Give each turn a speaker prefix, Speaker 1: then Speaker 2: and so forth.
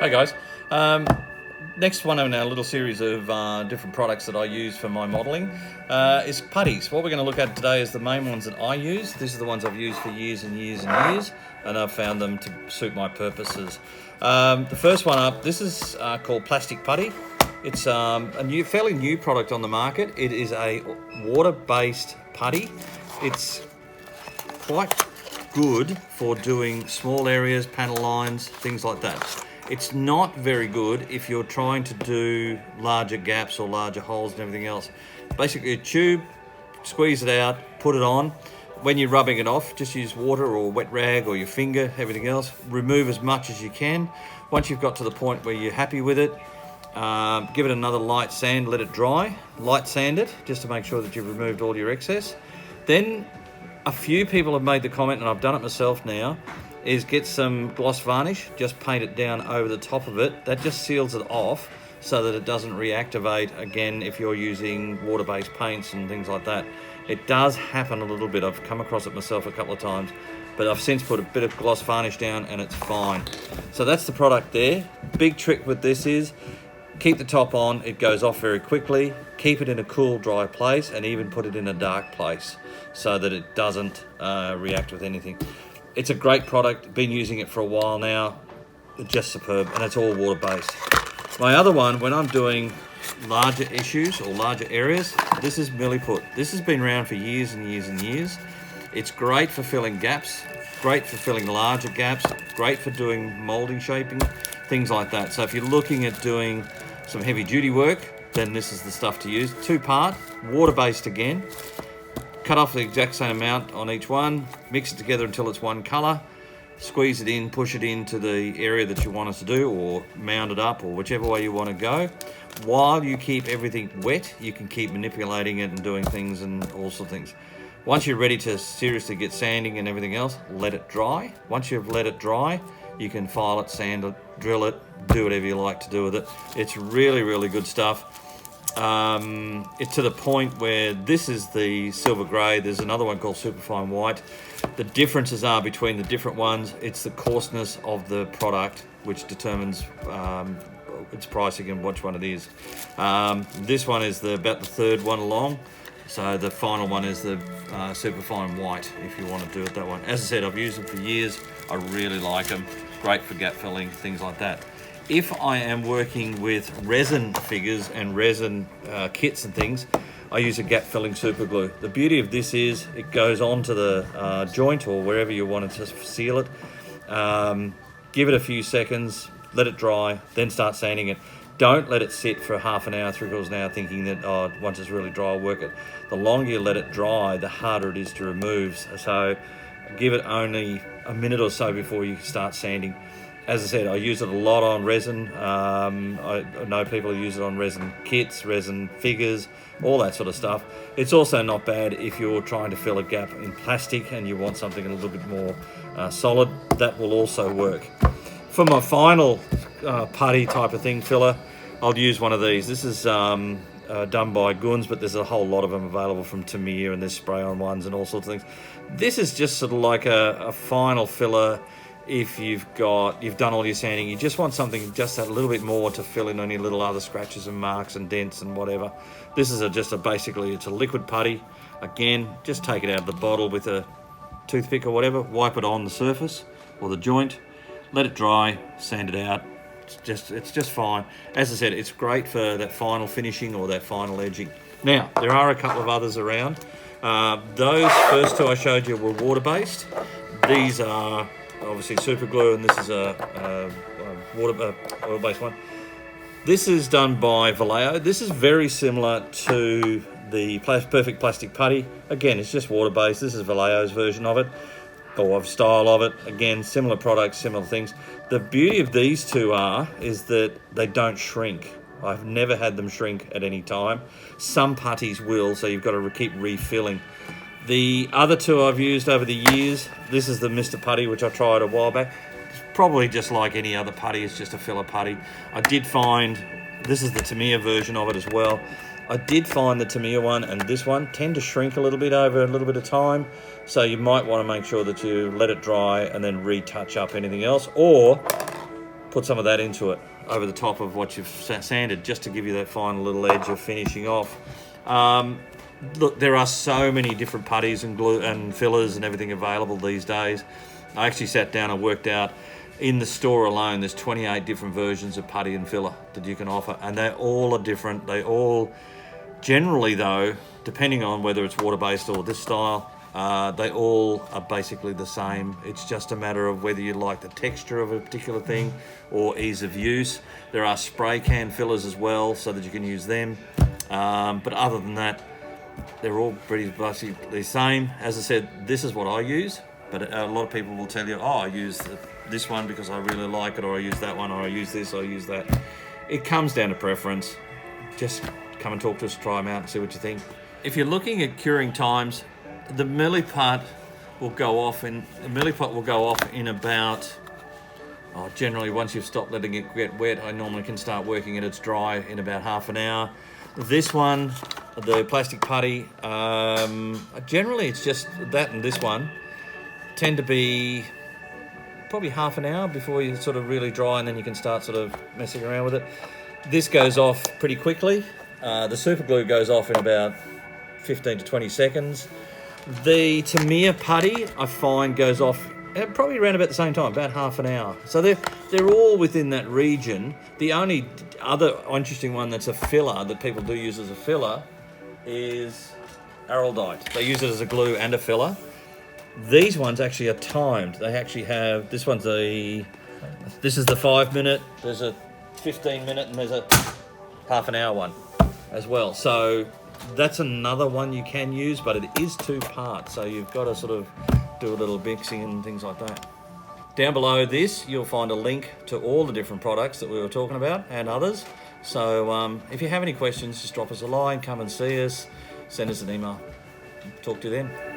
Speaker 1: Hey guys, next one in our little series of different products that I use for my modelling is putties. What we're going to look at today is the main ones that I use. These are the ones I've used for years and years and years, and I've found them to suit my purposes. The first one up, this is called Plastic Putty. It's a fairly new product on the market. It is a water-based putty. It's quite good for doing small areas, panel lines, things like that. It's not very good if you're trying to do larger gaps or larger holes and everything else. Basically a tube, squeeze it out, put it on. When you're rubbing it off, just use water or wet rag or your finger, everything else. Remove as much as you can. Once you've got to the point where you're happy with it, give it another light sand, let it dry. Light sand it, just to make sure that you've removed all your excess. Then a few people have made the comment, and I've done it myself now, is get some gloss varnish, just paint it down over the top of it. That just seals it off so that it doesn't reactivate again if you're using water-based paints and things like that. It does happen a little bit. I've come across it myself a couple of times, but I've since put a bit of gloss varnish down and it's fine. So that's the product there. Big trick with this is keep the top on, it goes off very quickly. Keep it in a cool, dry place, and even put it in a dark place so that it doesn't react with anything. It's a great product, been using it for a while now, just superb, and it's all water-based. My other one, when I'm doing larger issues or larger areas, this is Putty. This has been around for years and years and years. It's great for filling gaps, great for filling larger gaps, great for doing moulding, shaping, things like that. So if you're looking at doing some heavy-duty work, then this is the stuff to use. Two-part, water-based again. Cut off the exact same amount on each one, mix it together until it's one colour, squeeze it in, push it into the area that you want us to do, or mount it up, or whichever way you want to go. While you keep everything wet, you can keep manipulating it and doing things and all sorts of things. Once you're ready to seriously get sanding and everything else, let it dry. Once you've let it dry, you can file it, sand it, drill it, do whatever you like to do with it. It's really, really good stuff. It's to the point where this is the silver grey. There's another one called superfine white. The differences are between the different ones. It's the coarseness of the product which determines its pricing and which one it is. This one is about the third one along. So the final one is the superfine white, if you want to do it that one. As I said, I've used them for years. I really like them. Great for gap filling, things like that. If I am working with resin figures and resin kits and things, I use a gap filling super glue. The beauty of this is it goes onto the joint or wherever you want to seal it. Give it a few seconds, let it dry, then start sanding it. Don't let it sit for half an hour, 3/4 an hour, thinking that once it's really dry, I'll work it. The longer you let it dry, the harder it is to remove. So give it only a minute or so before you start sanding. As I said, I use it a lot on resin. I know people who use it on resin kits, resin figures, all that sort of stuff. It's also not bad if you're trying to fill a gap in plastic and you want something a little bit more solid. That will also work. For my final putty type of thing, filler, I'll use one of these. This is done by Guns, but there's a whole lot of them available from Tamiya, and there's spray-on ones and all sorts of things. This is just sort of like a final filler. If you've done all your sanding, you just want something just a little bit more to fill in any little other scratches and marks and dents and whatever. This is basically it's a liquid putty. Again, just take it out of the bottle with a toothpick or whatever, wipe it on the surface or the joint, let it dry, sand it out. It's just fine. As I said, it's great for that final finishing or that final edging. Now, there are a couple of others around. Those first two I showed you were water-based. These are obviously super glue, and this is a oil-based one. This is done by Vallejo. This is very similar to the Perfect Plastic Putty. Again, it's just water-based. This is Vallejo's version of it, or of style of it. Again, similar products, similar things. The beauty of these two is that they don't shrink. I've never had them shrink at any time. Some putties will, so you've got to keep refilling. The other two I've used over the years, this is the Mr. Putty, which I tried a while back. It's probably just like any other putty, it's just a filler putty. I did find, this is the Tamiya version of it as well. I did find the Tamiya one and this one tend to shrink a little bit over a little bit of time. So you might want to make sure that you let it dry and then retouch up anything else. Or put some of that into it over the top of what you've sanded, just to give you that final little edge of finishing off. Look, there are so many different putties and glue and fillers and everything available these days. I actually sat down and worked out, in the store alone, there's 28 different versions of putty and filler that you can offer, and they all are different. They all, generally though, depending on whether it's water-based or this style, they all are basically the same. It's just a matter of whether you like the texture of a particular thing or ease of use. There are spray can fillers as well, so that you can use them. But other than that, they're all pretty basically the same. As I said, this is what I use, but a lot of people will tell you, oh, I use this one because I really like it, or I use that one, or I use this, or I use that. It comes down to preference. Just come and talk to us, try them out and see what you think. If you're looking at curing times, the milliput will go off in about, generally once you've stopped letting it get wet, I normally can start working it. It's dry in about half an hour. This one, the plastic putty, generally it's just that, and this one tend to be probably half an hour before you sort of really dry, and then you can start sort of messing around with it. This goes off pretty quickly. The super glue goes off in about 15 to 20 seconds. The Tamiya putty, I find, goes off probably around about the same time, about half an hour. So they're all within that region. The only other interesting one that's a filler that people do use as a filler is araldite. They use it as a glue and a filler. These ones actually are timed. They actually have, this is the 5 minute, there's a 15 minute, and there's a half an hour one as well. So that's another one you can use, but it is 2 parts. So you've got to sort of do a little mixing and things like that. Down below this, you'll find a link to all the different products that we were talking about and others. So if you have any questions, just drop us a line, come and see us, send us an email. Talk to you then.